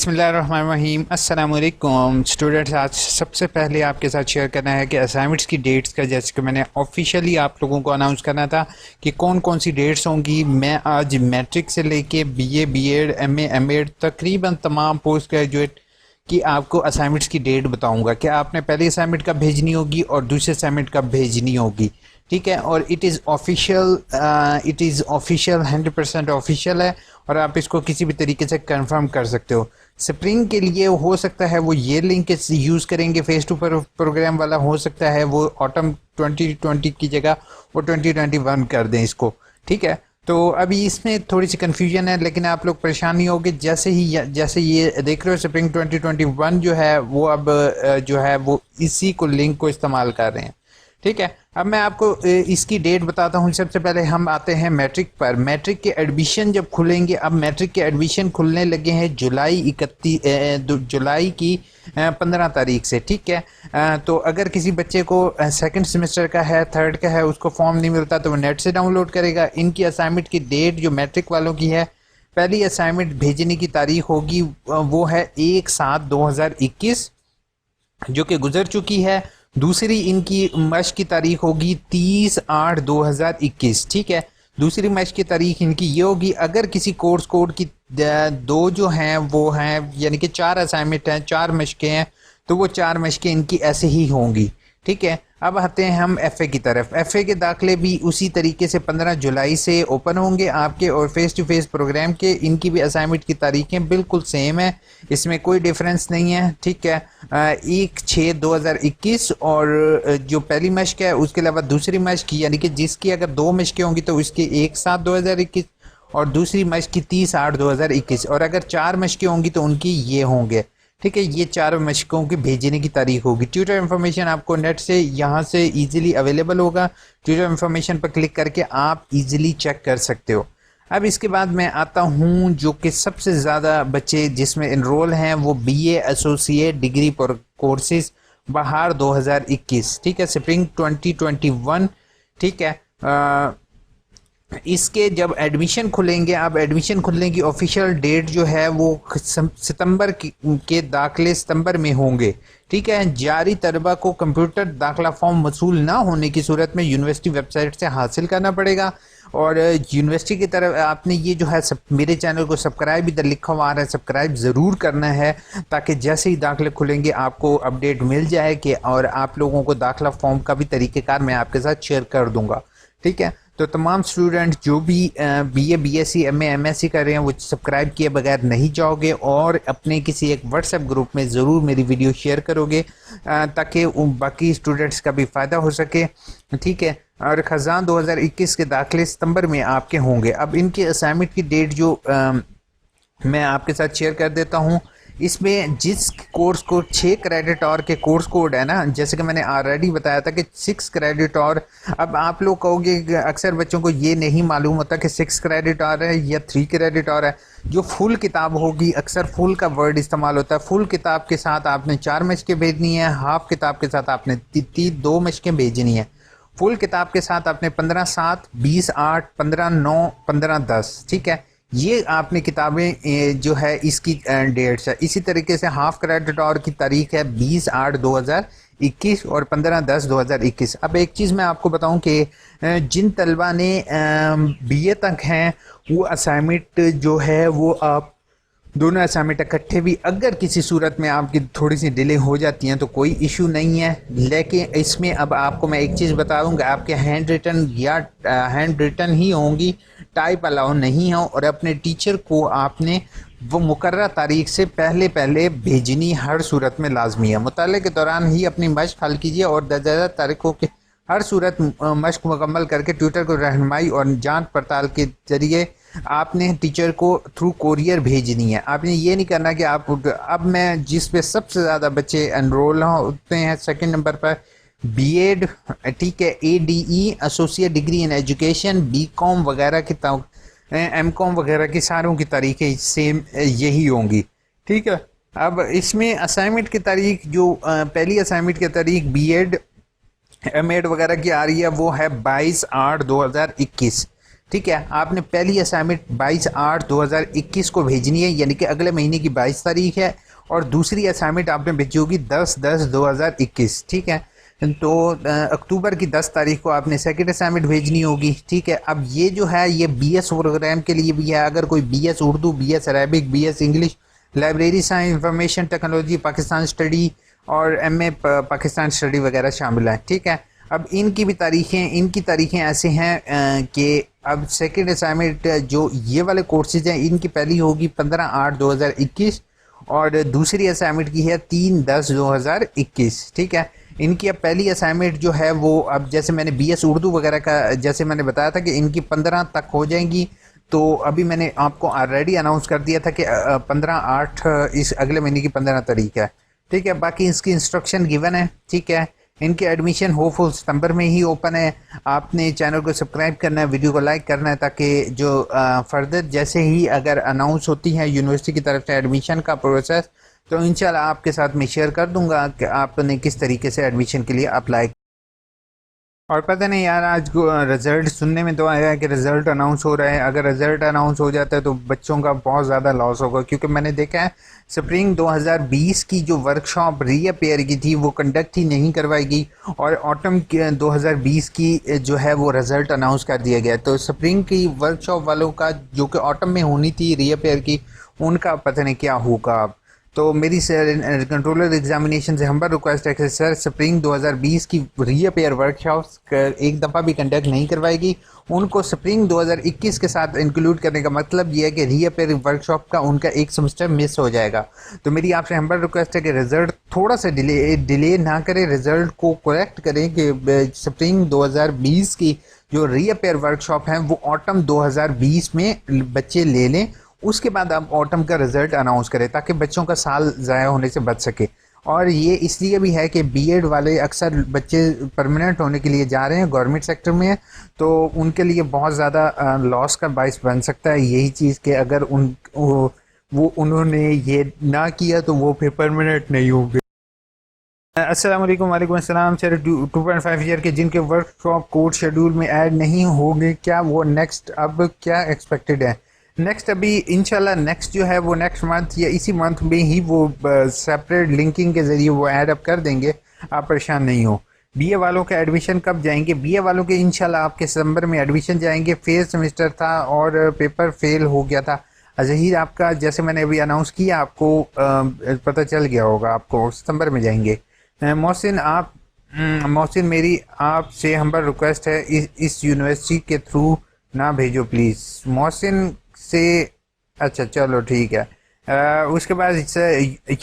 बिस्मिल्लाहिर्रहमानिर्रहीम अस्सलाम वालेकुम स्टूडेंट्स। आज सबसे पहले आपके साथ शेयर करना है कि असाइनमेंट्स की डेट्स का, जैसे कि मैंने ऑफिशियली आप लोगों को अनाउंस करना था कि कौन कौन सी डेट्स होंगी। मैं आज मैट्रिक से लेके बीए, बीएड, एमए, एमएड तकरीबन तमाम पोस्ट ग्रेजुएट की आपको असाइनमेंट्स की डेट बताऊंगा कि आपने पहली असाइनमेंट कब भेजनी होगी और दूसरी असाइनमेंट कब भेजनी होगी। ठीक है, और इट इज़ ऑफिशियल 100% ऑफिशियल है और आप इसको किसी भी तरीके से कंफर्म कर सकते हो। स्प्रिंग के लिए हो सकता है वो ये लिंक यूज़ करेंगे, फेस टू प्रोग्राम वाला। हो सकता है वो ऑटम 2020 की जगह वो 2021 कर दें इसको। ठीक है, तो अभी इसमें थोड़ी सी कन्फ्यूजन है, लेकिन आप लोग परेशान नहीं होगे। जैसे ये देख रहे हो स्प्रिंग 2021 जो है वो अब जो है वो इसी को लिंक को इस्तेमाल कर रहे हैं। ठीक है, अब मैं आपको इसकी डेट बताता हूँ। सबसे पहले हम आते हैं मैट्रिक पर। मैट्रिक के एडमिशन जब खुलेंगे, अब मैट्रिक के एडमिशन खुलने लगे हैं जुलाई की 15 तारीख से। ठीक है, तो अगर किसी बच्चे को सेकंड सेमेस्टर का है, थर्ड का है, उसको फॉर्म नहीं मिलता तो वो नेट से डाउनलोड करेगा। इनकी असाइनमेंट की डेट जो मैट्रिक वालों की है, पहली असाइनमेंट भेजने की तारीख होगी वो है 1/7/2021 जो कि गुजर चुकी है। दूसरी इनकी मश्क की तारीख होगी 30/8/2021। ठीक है, दूसरी मश्क की तारीख इनकी ये होगी। अगर किसी कोर्स कोड की दो जो हैं वो हैं, यानी कि 4 असाइनमेंट हैं, 4 मश्कें हैं, तो वो 4 मश्कें इनकी ऐसे ही होंगी। ठीक है, अब आते हैं हम एफ़ए की तरफ। एफ़ए के दाखिले भी उसी तरीके से 15 जुलाई से ओपन होंगे आपके, और फेस टू फेस प्रोग्राम के इनकी भी असाइनमेंट की तारीखें बिल्कुल सेम है, इसमें कोई डिफरेंस नहीं है। ठीक है, 1/6/2021 और जो पहली मश्क है उसके अलावा दूसरी मश्क, यानी कि जिसकी अगर 2 मश्कें होंगी तो उसकी 1/7/2021 और दूसरी मश्क की 30/8/2021, और अगर 4 मश्कें होंगी तो उनकी ये होंगे। ठीक है, ये 4 मशकों की भेजने की तारीख होगी। ट्यूटर इन्फॉर्मेशन आपको नेट से यहाँ से इजीली अवेलेबल होगा। ट्यूटर इन्फॉर्मेशन पर क्लिक करके आप इजीली चेक कर सकते हो। अब इसके बाद मैं आता हूँ जो कि सबसे ज़्यादा बच्चे जिसमें इनरोल हैं वो बीए एसोसिएट डिग्री कोर्सेज बहार 2021। ठीक है, स्प्रिंग 2021। ठीक है, इसके जब एडमिशन खुलेंगे, अब एडमिशन खुलने की ऑफिशियल डेट जो है वो सितंबर के दाखिले सितंबर में होंगे। ठीक है, जारी तलबा को कंप्यूटर दाखिला फॉर्म मसूल ना होने की सूरत में यूनिवर्सिटी वेबसाइट से हासिल करना पड़ेगा। और यूनिवर्सिटी की तरफ आपने ये जो है मेरे चैनल को सब्सक्राइब इधर लिखा हुआ आ रहा है, सब्सक्राइब ज़रूर करना है ताकि जैसे ही दाखिले खुलेंगे आपको अपडेट मिल जाए कि, और आप लोगों को दाखिला फॉर्म का भी तरीक़ेकार मैं आपके साथ शेयर कर दूँगा। ठीक है, तो तमाम स्टूडेंट जो भी बीए, बीएससी, एमए, एमएससी कर रहे हैं वो सब्सक्राइब किए बगैर नहीं जाओगे और अपने किसी एक व्हाट्सएप ग्रुप में ज़रूर मेरी वीडियो शेयर करोगे ताकि बाकी स्टूडेंट्स का भी फ़ायदा हो सके। ठीक है, और ख़ज़ान 2021 के दाखिले सितंबर में आपके होंगे। अब इनके असाइनमेंट की डेट जो मैं आपके साथ शेयर कर देता हूँ। इसमें जिस कोर्स को 6 क्रेडिट और के कोर्स कोड है ना, जैसे कि मैंने ऑलरेडी बताया था कि 6 क्रेडिट और। अब आप लोग कहोगे कि अक्सर बच्चों को ये नहीं मालूम होता कि 6 क्रेडिट और है या 3 क्रेडिट और है। जो फुल किताब होगी, अक्सर फुल का वर्ड इस्तेमाल होता है। फुल किताब के साथ आपने 4 मशकें भेजनी है, हाफ किताब के साथ आपने 2 मशकें भेजनी है। फुल किताब के साथ आपने 15/7, 20/8, 15/9, 15/10। ठीक है, ये आपने किताबें जो है इसकी डेट्स है। इसी तरीके से हाफ क्रेडिट और की तारीख है 20/8/2021 और 15/10/2021। अब एक चीज़ मैं आपको बताऊं कि जिन तलबा ने बीए तक हैं वो असाइनमेंट जो है वो आप दोनों असाइनमेंट इकट्ठे भी अगर किसी सूरत में आपकी थोड़ी सी डिले हो जाती हैं तो कोई इशू नहीं है। लेकिन इसमें अब आपको मैं एक चीज़ बता दूँगा, आपके हैंड रिटन ही होंगी, टाइप अलाउ नहीं हो, और अपने टीचर को आपने वो मुकर्रर तारीख से पहले भेजनी हर सूरत में लाजमी है। मुताले के दौरान ही अपनी मश्क हल कीजिए और दर्जा तारीखों के हर सूरत मश्क मुकम्मल करके ट्यूटर को रहनुमाई और जांच पड़ताल के जरिए आपने टीचर को थ्रू कोरियर भेजनी है। आपने ये नहीं करना कि आप, अब मैं जिस पे सबसे ज़्यादा बच्चे एनरोल होते हैं सेकंड नंबर पर बीएड, ठीक है, ADE associate degree in education, BCom वगैरह की, एमकॉम वगैरह की सारों की तारीखें सेम यही होंगी। ठीक है, अब इसमें असाइनमेंट की तारीख जो पहली असाइनमेंट की तारीख बीएड, एमएड वगैरह की आ रही है वो है 22/8/2021। ठीक है, आपने पहली असाइनमेंट 22/8/2021 को भेजनी है, यानी कि अगले महीने की 22 तारीख है, और दूसरी असाइनमेंट आपने भेजी होगी 10/10/2021। ठीक है, तो अक्टूबर की 10 तारीख को आपने सेकंड असाइनमेंट भेजनी होगी। ठीक है, अब ये जो है ये बीएस प्रोग्राम के लिए भी है। अगर कोई BS Urdu, BS Arabic, BS English, library science, information technology, Pakistan study और एमए पाकिस्तान स्टडी वगैरह शामिल है। ठीक है, अब इनकी तारीखें ऐसे हैं कि अब सेकंड असाइनमेंट जो ये वाले कोर्सेज हैं इनकी पहली होगी 15/8/2021 और दूसरी असाइनमेंट की है 3/10/2021। ठीक है, इनकी अब पहली असाइनमेंट जो है वो, अब जैसे मैंने बीएस उर्दू वगैरह का जैसे मैंने बताया था कि इनकी 15 तक हो जाएंगी, तो अभी मैंने आपको ऑलरेडी अनाउंस कर दिया था कि 15/8 इस अगले महीने की 15 तारीख है। ठीक है, बाकी इसकी इंस्ट्रक्शन गिवन है। ठीक है, इनके एडमिशन होपफुल सितंबर में ही ओपन है। आपने चैनल को सब्सक्राइब करना है, वीडियो को लाइक करना है, ताकि जो फर्दर जैसे ही अगर अनाउंस होती है यूनिवर्सिटी की तरफ से एडमिशन का प्रोसेस, तो इंशाल्लाह आपके साथ मैं शेयर कर दूंगा कि आपने किस तरीके से एडमिशन के लिए अप्लाई। और पता नहीं यार, आज रिज़ल्ट सुनने में तो आया है कि रिज़ल्ट अनाउंस हो रहा है। अगर रिज़ल्ट अनाउंस हो जाता है तो बच्चों का बहुत ज़्यादा लॉस होगा, क्योंकि मैंने देखा है स्प्रिंग 2020 की जो वर्कशॉप रीअपेयर की थी वो कंडक्ट ही नहीं करवाएगी, और ऑटम 2020 की जो है वो रिज़ल्ट अनाउंस कर दिया गया। तो स्प्रिंग की वर्कशॉप वालों का जो कि ऑटम में होनी थी रीअपेयर की, उनका पता नहीं क्या होगा अब। तो मेरी सर कंट्रोलर एग्जामिनेशन से हम्बल रिक्वेस्ट है कि सर स्प्रिंग 2020 की रीअपेयर वर्कशॉप्स एक दफ़ा भी कंडक्ट नहीं करवाएगी। उनको स्प्रिंग 2021 के साथ इंक्लूड करने का मतलब ये है कि रीअपेयर वर्कशॉप का उनका एक सेमेस्टर मिस हो जाएगा। तो मेरी आपसे हम्बल रिक्वेस्ट है कि रिज़ल्ट थोड़ा सा डिले ना करें, रिज़ल्ट को करेक्ट करें कि स्प्रिंग 2020 की जो रीअपेयर वर्कशॉप हैं वो ऑटम 2020 में बच्चे ले लें। उसके बाद आप ऑटम का रिज़ल्ट अनाउंस करें ताकि बच्चों का साल ज़ाया होने से बच सके। और ये इसलिए भी है कि बीएड वाले अक्सर बच्चे परमानेंट होने के लिए जा रहे हैं, गवर्नमेंट सेक्टर में, तो उनके लिए बहुत ज़्यादा लॉस का बाइस बन सकता है यही चीज़ कि अगर उन्होंने ये ना किया तो वो फिर परमानेंट नहीं होंगे। अस्सलाम वालेकुम। वालेकुम अस्सलाम। सर 2.5 ईयर के जिनके वर्कशॉप कोर्स शेड्यूल में ऐड नहीं होंगे, क्या वो नेक्स्ट अब क्या एक्सपेक्टेड है? नेक्स्ट अभी इंशाल्लाह नेक्स्ट जो है वो नेक्स्ट मंथ या इसी मंथ में ही वो सेपरेट लिंकिंग के ज़रिए वो ऐड अप कर देंगे, आप परेशान नहीं हो। बीए वालों के एडमिशन कब जाएंगे? बीए वालों के इंशाल्लाह आपके सितंबर में एडमिशन जाएंगे। फेल सेमेस्टर था और पेपर फेल हो गया था। ज़हीर आपका जैसे मैंने अभी अनाउंस किया आपको पता चल गया होगा, आपको सितंबर में जाएंगे। मोहसिन मेरी आपसे हम्बल रिक्वेस्ट है इस यूनिवर्सिटी के थ्रू ना भेजो प्लीज़। मोहसिन से अच्छा चलो ठीक है। उसके बाद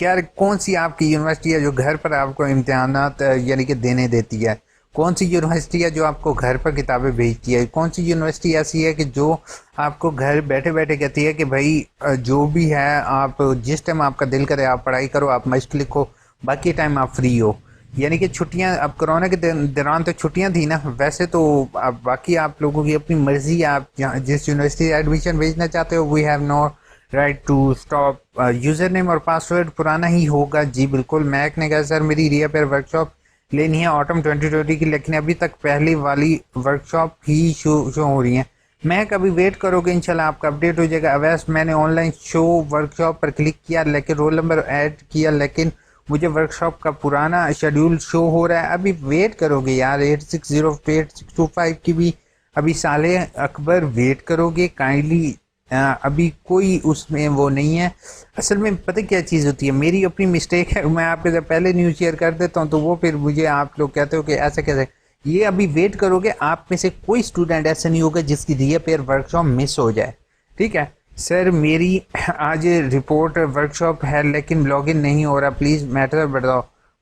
यार कौन सी आपकी यूनिवर्सिटी है जो घर पर आपको इम्तिहानात यानी कि देने देती है? कौन सी यूनिवर्सिटी है जो आपको घर पर किताबें भेजती है? कौन सी यूनिवर्सिटी ऐसी है कि जो आपको घर बैठे बैठे कहती है कि भाई जो भी है आप जिस टाइम आपका दिल करे आप पढ़ाई करो, आप मश्क लिखो, बाकी टाइम आप फ्री हो? यानी कि छुट्टियां, अब कोरोना के दौरान तो छुट्टियां थी ना, वैसे तो अब बाकी आप लोगों की अपनी मर्जी है, आप जिस यूनिवर्सिटी एडमिशन भेजना चाहते हो we have no right to stop. User name और पासवर्ड पुराना ही होगा। जी बिल्कुल। मैक ने कहा सर मेरी रीअपेयर वर्कशॉप लेनी है ऑटम 2020 की, लेकिन अभी तक पहली वाली वर्कशॉप ही शो हो रही है। मैक अभी वेट करोगे इंशाल्लाह आपका अपडेट हो जाएगा। अवैस मैंने ऑनलाइन शो वर्कशॉप पर क्लिक किया लेकिन रोल नंबर ऐड किया, लेकिन मुझे वर्कशॉप का पुराना शेड्यूल शो हो रहा है। अभी वेट करोगे यार, 8608 की भी अभी साले अकबर वेट करोगे काइंडली। अभी कोई उसमें वो नहीं है। असल में पता क्या चीज़ होती है, मेरी अपनी मिस्टेक है, मैं आपके साथ पहले न्यूज़ शेयर कर देता हूँ तो वो फिर मुझे आप लोग कहते हो कि ऐसे कैसे। ये अभी वेट करोगे, आप में से कोई स्टूडेंट ऐसा नहीं होगा जिसकी रीअपेयर वर्कशॉप मिस हो जाए। ठीक है सर, मेरी आज रिपोर्ट वर्कशॉप है लेकिन लॉगिन नहीं हो रहा, प्लीज़ मैटर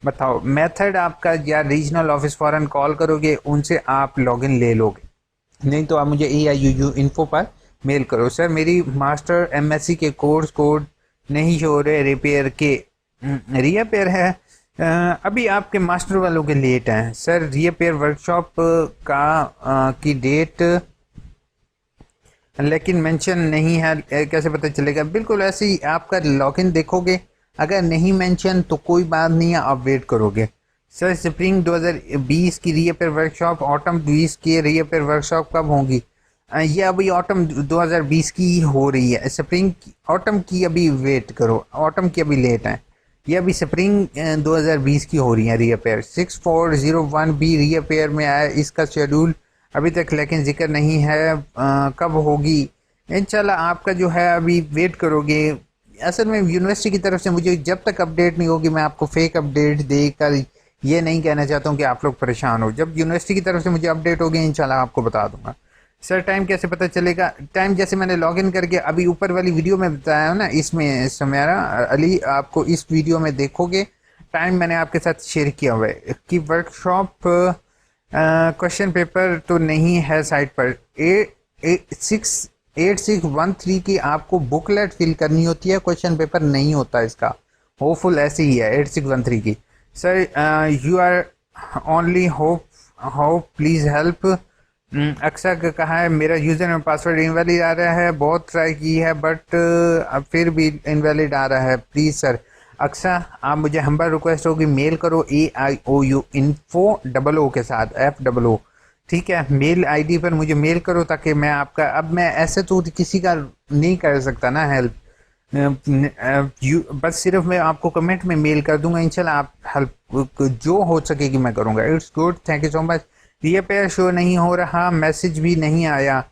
बताओ। मेथड आपका या रीजनल ऑफिस फॉरन कॉल करोगे उनसे आप लॉगिन ले लोगे, नहीं तो आप मुझे AIUU इन्फो पर मेल करो। सर मेरी मास्टर MSc के कोर्स कोड नहीं हो रहे रिपेयर के। रीअपेयर है अभी आपके मास्टर वालों के लेट हैं सर। रीअपेयर वर्कशॉप का की डेट लेकिन मेंशन नहीं है, कैसे पता चलेगा? बिल्कुल ऐसे ही आपका लॉगिन देखोगे, अगर नहीं मेंशन तो कोई बात नहीं है, आप वेट करोगे। सर स्प्रिंग 2020 की रीअपेयर वर्कशॉप, ऑटम 20 की रीअपेयर वर्कशॉप कब होंगी? ये अभी ऑटम 2020 की हो रही है, स्प्रिंग ऑटम की अभी वेट करो, ऑटम की अभी लेट है, ये अभी स्प्रिंग 2020 की हो रही है रीअपेयर। 6401 भी रीअपेयर में आया, इसका शेड्यूल अभी तक लेकिन जिक्र नहीं है कब होगी। इंशाल्लाह आपका जो है अभी वेट करोगे। असल में यूनिवर्सिटी की तरफ से मुझे जब तक अपडेट नहीं होगी, मैं आपको फेक अपडेट देकर ये नहीं कहना चाहता हूँ कि आप लोग परेशान हो। जब यूनिवर्सिटी की तरफ से मुझे अपडेट होगी इंशाल्लाह आपको बता दूंगा। सर टाइम कैसे पता चलेगा? टाइम जैसे मैंने लॉगिन करके अभी ऊपर वाली वीडियो में बताया ना, इसमें सुमेरा अली आपको इस वीडियो में देखोगे, टाइम मैंने आपके साथ शेयर किया हुआ है कि वर्कशॉप क्वेश्चन पेपर तो नहीं है साइट पर। 8613 की आपको बुकलेट फिल करनी होती है, क्वेश्चन पेपर नहीं होता इसका। होपफुल ऐसे ही है 8613 की। Sir you are only hope hope please help. अक्सर का कहा है मेरा यूज़र और पासवर्ड इनवैलिड आ रहा है, बहुत ट्राई की है बट अब फिर भी इनवैलिड आ रहा है। प्लीज़ सर अक्सर आप मुझे हम्बल रिक्वेस्ट होगी, मेल करो AIOU info OO के साथ FOO, ठीक है। मेल आईडी पर मुझे मेल करो ताकि मैं आपका, अब मैं ऐसे तो किसी का नहीं कर सकता ना हेल्प, बस सिर्फ मैं आपको कमेंट में मेल कर दूंगा, इंशाल्लाह आप हेल्प जो हो सकेगी मैं करूंगा। It's good, thank you so much. Reappear show नहीं हो रहा, मैसेज भी नहीं आया।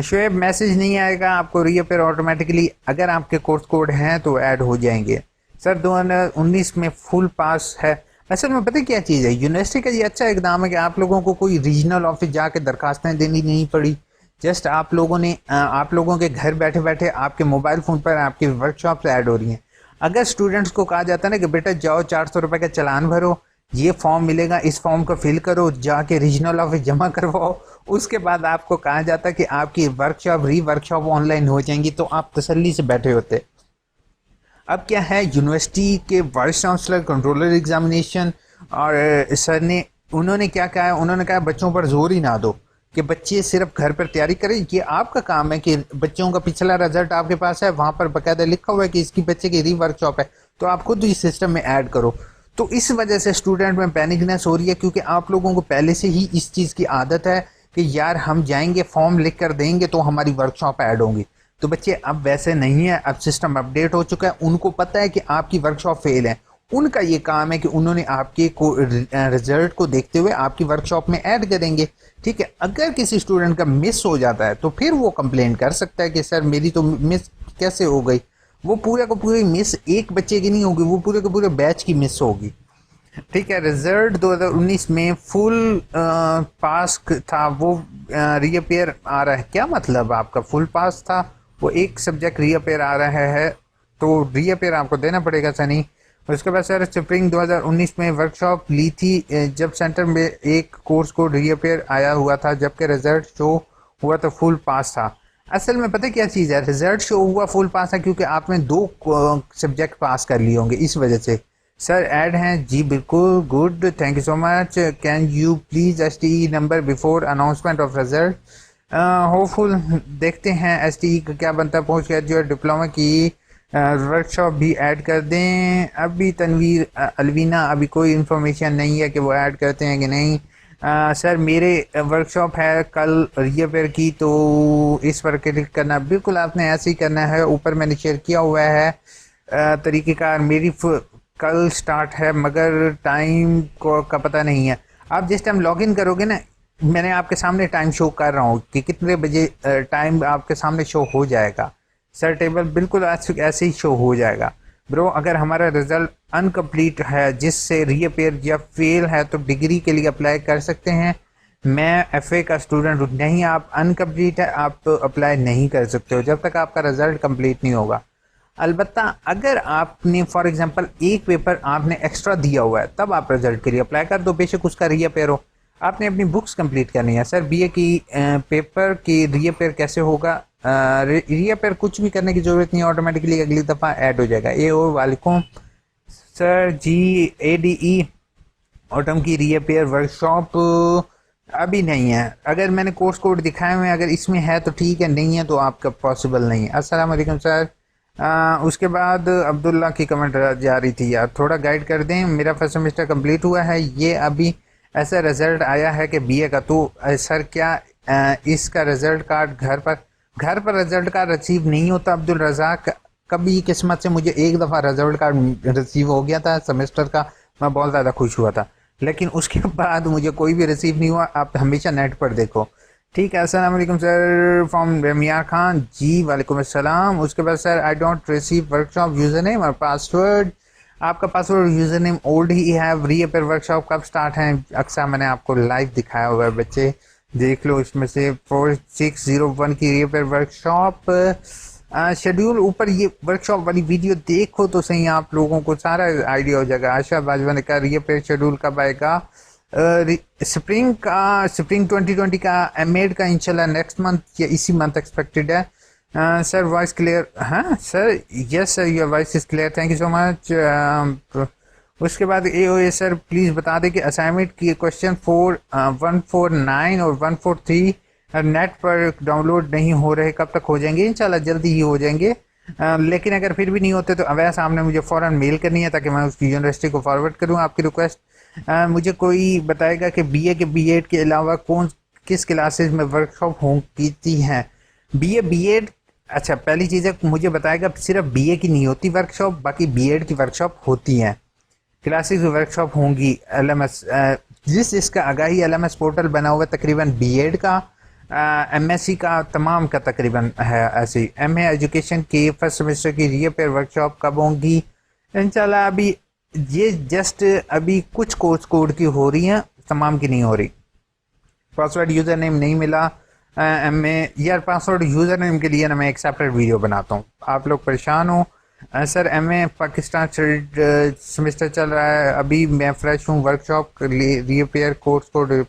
शोएब मैसेज नहीं आएगा आपको, रीअपेयर ऑटोमेटिकली अगर आपके कोर्स कोड हैं तो ऐड हो जाएंगे। सर 2019 में फुल पास है। असल में पता क्या चीज़ है, यूनिवर्सिटी का ये अच्छा इकदाम है कि आप लोगों को कोई रीजनल ऑफिस जाके दरखास्तें देनी नहीं पड़ी। जस्ट आप लोगों ने आप लोगों के घर बैठे बैठे आपके मोबाइल फ़ोन पर आपकी वर्कशॉप से ऐड हो रही हैं। अगर स्टूडेंट्स को कहा जाता है ना कि बेटा जाओ 400 रुपये का चालान भरो, ये फॉर्म मिलेगा, इस फॉर्म को फिल करो, जाके रीजनल ऑफिस जमा करवाओ, उसके बाद आपको कहा जाता है कि आपकी वर्कशॉप ऑनलाइन हो जाएंगी, तो आप तसल्ली से बैठे होते। अब क्या है, यूनिवर्सिटी के वाइस चांसलर कंट्रोलर एग्जामिनेशन और सर ने उन्होंने क्या कहा है, उन्होंने कहा बच्चों पर जोर ही ना दो कि बच्चे सिर्फ घर पर तैयारी करें। ये आपका काम है कि बच्चों का पिछला रिजल्ट आपके पास है, वहाँ पर बाकायदा लिखा हुआ है कि इसकी बच्चे की री वर्कशॉप है, तो आप खुद इस सिस्टम में ऐड करो। तो इस वजह से स्टूडेंट में पैनिकनेस हो रही है, क्योंकि आप लोगों को पहले से ही इस चीज़ की आदत है कि यार हम जाएंगे फॉर्म लिख कर देंगे तो हमारी वर्कशॉप ऐड होंगी। तो बच्चे अब वैसे नहीं है, अब सिस्टम अपडेट हो चुका है, उनको पता है कि आपकी वर्कशॉप फेल है। उनका ये काम है कि उन्होंने आपके को रिजल्ट को देखते हुए आपकी वर्कशॉप में ऐड करेंगे, ठीक है। अगर किसी स्टूडेंट का मिस हो जाता है तो फिर वो कंप्लेन कर सकता है कि सर मेरी तो मिस कैसे हो गई। वो पूरे को पूरी मिस एक बच्चे की नहीं होगी, वो पूरे के पूरे बैच की मिस होगी, ठीक है। रिजल्ट 2019 में फुल पास था, वो रीअपेयर आ रहा है। क्या मतलब आपका फुल पास था, वो एक सब्जेक्ट रीअपेयर आ रहा है तो रीअपेयर आपको देना पड़ेगा सनी। उसके बाद सर स्प्रिंग 2019 में वर्कशॉप ली थी जब सेंटर में एक कोर्स को रीअपेयर आया हुआ था, जबकि रिजल्ट शो हुआ तो फुल पास था। असल में पता क्या चीज़ है, रिजल्ट शो हुआ फुल पास है क्योंकि आपने 2 सब्जेक्ट पास कर लिए होंगे, इस वजह से। सर ऐड हैं जी, बिल्कुल good, thank you so much. Can you please STE number before announcement of result. Hopeful देखते हैं STE का क्या बनता है। पोस्ट ग्रेजुएट डिप्लोमा की वर्कशॉप भी ऐड कर दें। अभी तनवीर अलवीना अभी कोई इन्फॉर्मेशन नहीं है कि वो ऐड करते हैं कि नहीं। सर मेरे वर्कशॉप है कल रीअपेयर की, तो इस पर क्लिक करना, बिल्कुल आपने ऐसे ही करना है। ऊपर मैंने शेयर किया हुआ है तरीक़ेकार। मेरी कल स्टार्ट है मगर टाइम को का पता नहीं है। आप जिस टाइम लॉगिन करोगे ना, मैंने आपके सामने टाइम शो कर रहा हूँ कि कितने बजे टाइम आपके सामने शो हो जाएगा। सर टेबल बिल्कुल ऐसे ही शो हो जाएगा। ब्रो अगर हमारा रिजल्ट अनकम्प्लीट है जिससे रीअपेयर या फेल है तो डिग्री के लिए अप्लाई कर सकते हैं। मैं FA का स्टूडेंट हूँ। नहीं, आप अनकम्प्लीट है, आप अप्लाई नहीं कर सकते हो जब तक आपका रिजल्ट कंप्लीट नहीं होगा। अलबत्ता अगर आपने फॉर एग्जांपल एक पेपर आपने एक्स्ट्रा दिया हुआ है तब आप रिजल्ट के लिए अप्लाई कर दो, बेशक उसका रीअपेयर हो। आपने अपनी बुक्स कंप्लीट करनी है। सर BA की पेपर की रीअपेयर कैसे होगा? रीअपेयर कुछ भी करने की ज़रूरत नहीं है, ऑटोमेटिकली अगली दफ़ा ऐड हो जाएगा। वालेकुम सर जी। ADE ऑटम की रीअपेयर वर्कशॉप अभी नहीं है। अगर मैंने कोर्स कोड दिखाए हुए अगर इसमें है तो ठीक है, नहीं है तो आपका पॉसिबल नहीं है। अस्सलाम वालेकुम सर। उसके बाद अब्दुल्ला की कमेंट जा रही थी, यार थोड़ा गाइड कर दें। मेरा फर्स्ट सेमेस्टर कंप्लीट हुआ है, ये अभी ऐसा रिजल्ट आया है कि BA का, तो सर क्या इसका रिजल्ट कार्ड घर पर रिजल्ट कार्ड रिसीव नहीं होता। अब्दुल रज़ाक, कभी किस्मत से मुझे एक दफ़ा रिजल्ट कार्ड रिसीव हो गया था सेमेस्टर का, मैं बहुत ज़्यादा खुश हुआ था, लेकिन उसके बाद मुझे कोई भी रिसीव नहीं हुआ। आप हमेशा नेट पर देखो, ठीक है। अस्सलाम वालेकुम सर फ्रॉम रमिया खान, जी वालेकुम अस्सलाम। उसके बाद sir I don't receive workshop user name और पासवर्ड, आपका पासवर्ड यूज़र नेम ओल्ड ही है। रीअपेयर वर्कशॉप कब स्टार्ट है? अक्सर मैंने आपको लाइव दिखाया हुआ है बच्चे, देख लो। इसमें से 4601 की रीअपेयर वर्कशॉप शेड्यूल, ऊपर ये वर्कशॉप वाली वीडियो देखो तो सही, आप लोगों को सारा आइडिया हो जाएगा। आशा बाजवा ने कहा रीअपेयर शेड्यूल कब आएगा? स्प्रिंग 2020 का एमएड का इंशाल्लाह नेक्स्ट मंथ या इसी मंथ एक्सपेक्टेड है। Sir voice clear? हाँ sir, yes sir your voice is clear, thank you so much. उसके बाद ए सर प्लीज़ बता दें कि असाइनमेंट की क्वेश्चन 149 और 143 नेट पर डाउनलोड नहीं हो रहे, कब तक हो जाएंगे? इंशाल्लाह जल्दी ही हो जाएंगे। लेकिन अगर फिर भी नहीं होते तो अवैस साहब ने मुझे फ़ौरन मेल करनी है ताकि मैं उसकी यूनिवर्सिटी को फॉरवर्ड करूँ आपकी रिक्वेस्ट। मुझे कोई बताएगा कि बीए के बीएड के अलावा किस क्लासेस में वर्कशॉप होती हैं? बीएड, अच्छा पहली चीज़ है मुझे बताएगा, सिर्फ बीए की नहीं होती वर्कशॉप, बाकी बीएड की वर्कशॉप होती हैं, क्लासेस वर्कशॉप होंगी। एलएमएस जिसका आगाही एलएमएस पोर्टल बना हुआ तकरीबन बीएड का, एमएससी का, तमाम का तकरीबन है। ऐसे एमए एजुकेशन के फर्स्ट सेमेस्टर की रीअपेयर वर्कशॉप कब होंगी? इंशाल्लाह अभी ये जस्ट अभी कुछ कोर्स कोड की हो रही हैं, तमाम की नहीं हो रही। पासवर्ड यूज़र नेम नहीं मिला एमए यार, पासवर्ड यूज़र नेम के लिए ना मैं एक सेपरेट वीडियो बनाता हूँ, आप लोग परेशान हो। सर एमए पाकिस्तान सेमेस्टर चल रहा है, अभी मैं फ्रेश हूँ, workshop repair course code.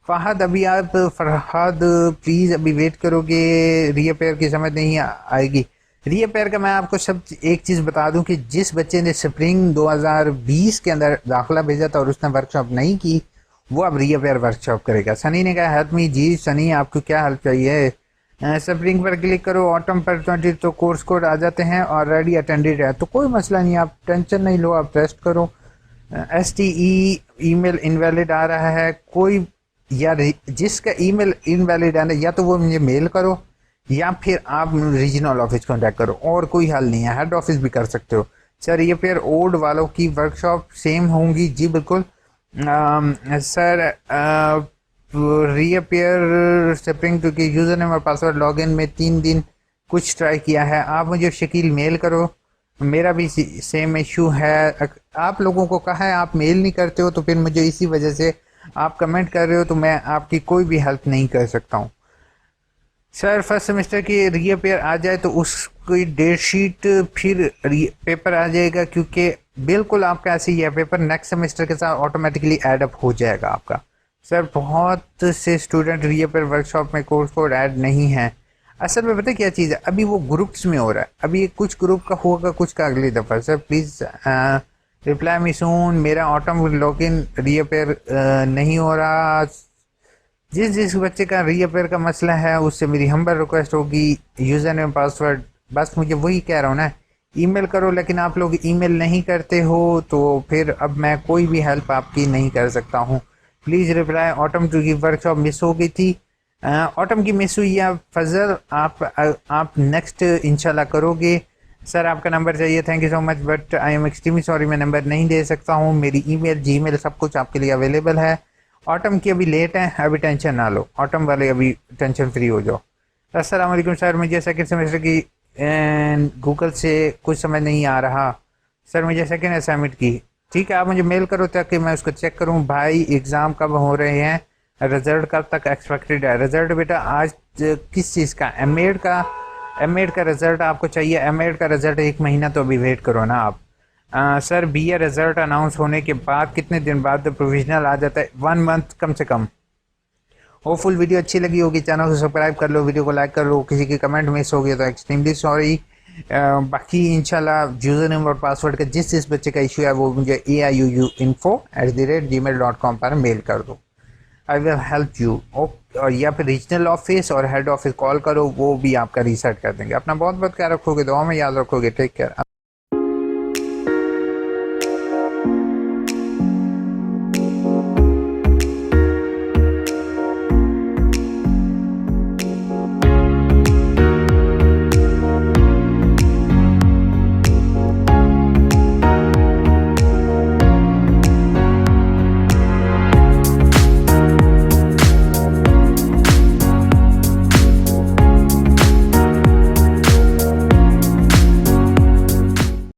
Fahad अभी आप फरहाद प्लीज़ अभी वेट करोगे, रीअपेयर की समझ नहीं आएगी। रीअपेयर का मैं आपको सब एक चीज़ बता दूं कि जिस बच्चे ने स्प्रिंग 2020 के अंदर दाखिला भेजा था और उसने वर्कशॉप नहीं की, वो अब रीअपेयर वर्कशॉप करेगा। सनी ने कहा हेल्प मी, जी सनी आपको क्या हेल्प चाहिए? स्प्रिंग पर क्लिक करो, ऑटम पर 20 तो कोर्स कोड आ जाते हैं, ऑलरेडी अटेंडेड है तो कोई मसला नहीं, आप टेंशन नहीं लो, आप टेस्ट करो। STE ईमेल इनवैलिड आ रहा है, कोई या जिसका ईमेल इनवैलिड है ना, या तो वो मुझे मेल करो या फिर आप रीजनल ऑफिस कॉन्टैक्ट करो, और कोई हल नहीं है, हेड ऑफिस भी कर सकते हो। सर ये फिर ओल्ड वालों की वर्कशॉप सेम होंगी? जी बिल्कुल। सर रीअपेयर स्प्रिंग टू की यूज़र नेम और पासवर्ड लॉगिन में 3 दिन कुछ ट्राई किया है, आप मुझे शकील मेल करो, मेरा भी सेम इशू है। आप लोगों को कहा है आप मेल नहीं करते हो, तो फिर मुझे इसी वजह से आप कमेंट कर रहे हो, तो मैं आपकी कोई भी हेल्प नहीं कर सकता हूँ। सर फर्स्ट सेमेस्टर की रीअपेयर आ जाए तो उसकी डेट शीट फिर पेपर आ जाएगा? क्योंकि बिल्कुल आपका ऐसे ही है, पेपर नेक्स्ट सेमेस्टर के साथ ऑटोमेटिकली ऐड अप हो जाएगा आपका। सर बहुत से स्टूडेंट रीअपेयर वर्कशॉप में कोर्स कोड ऐड नहीं है। असल में पता क्या चीज़ है, अभी वो ग्रुप्स में हो रहा है, अभी कुछ ग्रुप का होगा, कुछ का अगली दफ़ा। सर प्लीज़ रिप्लाई मी सून, मेरा ऑटम लॉगिन रीअपेयर नहीं हो रहा। जिस बच्चे का रीअपेयर का मसला है उससे मेरी हम्बल रिक्वेस्ट होगी, यूज़र नेम पासवर्ड, बस मुझे वही कह रहा हूँ ना, ईमेल करो। लेकिन आप लोग ईमेल नहीं करते हो तो फिर अब मैं कोई भी हेल्प आपकी नहीं कर सकता हूँ। Please reply. ऑटम टू की वर्कशॉप मिस हो गई थी, ऑटम की मिस हुई है। फजल आप नेक्स्ट इंशाल्लाह करोगे। सर आपका नंबर चाहिए, thank you so much, but I am extremely sorry, मैं नंबर नहीं दे सकता हूँ। मेरी ईमेल, जीमेल सब कुछ आपके लिए अवेलेबल है। ऑटम की अभी लेट है, अभी टेंशन ना लो, ऑटम वाले अभी टेंशन फ्री हो जाओ। अस्सलाम वालेकुम सर, मुझे सेकंड सेमेस्टर की गूगल से कुछ समझ नहीं आ रहा। सर मुझे सेकंड असाइनमेंट की, ठीक है आप मुझे मेल करो ताकि मैं उसको चेक करूं। भाई एग्ज़ाम कब हो रहे हैं, रिज़ल्ट कब तक एक्सपेक्टेड है? रिज़ल्ट बेटा आज किस चीज़ का? एमएड का रिज़ल्ट आपको चाहिए? एमएड का रिज़ल्ट 1 महीना तो अभी वेट करो ना आप। सर बीए रिज़ल्ट अनाउंस होने के बाद कितने दिन बाद प्रोविजनल आ जाता है? 1 मंथ कम से कम। होपफुल वीडियो अच्छी लगी होगी, चैनल को सब्सक्राइब कर लो, वीडियो को लाइक कर लो, किसी की कमेंट मिस हो गया तो एक्सट्रीमली सॉरी। बाकी इंशाल्लाह यूज़र नेम और पासवर्ड का जिस बच्चे का इशू है वो मुझे aiuuinfo@gmail.com पर मेल कर दो, आई विल हेल्प यू। और या फिर रीजनल ऑफिस और हेड ऑफिस कॉल करो, वो भी आपका रिसेट कर देंगे। अपना बहुत बहुत ख्याल रखोगे, दुआ में याद रखोगे, टेक केयर।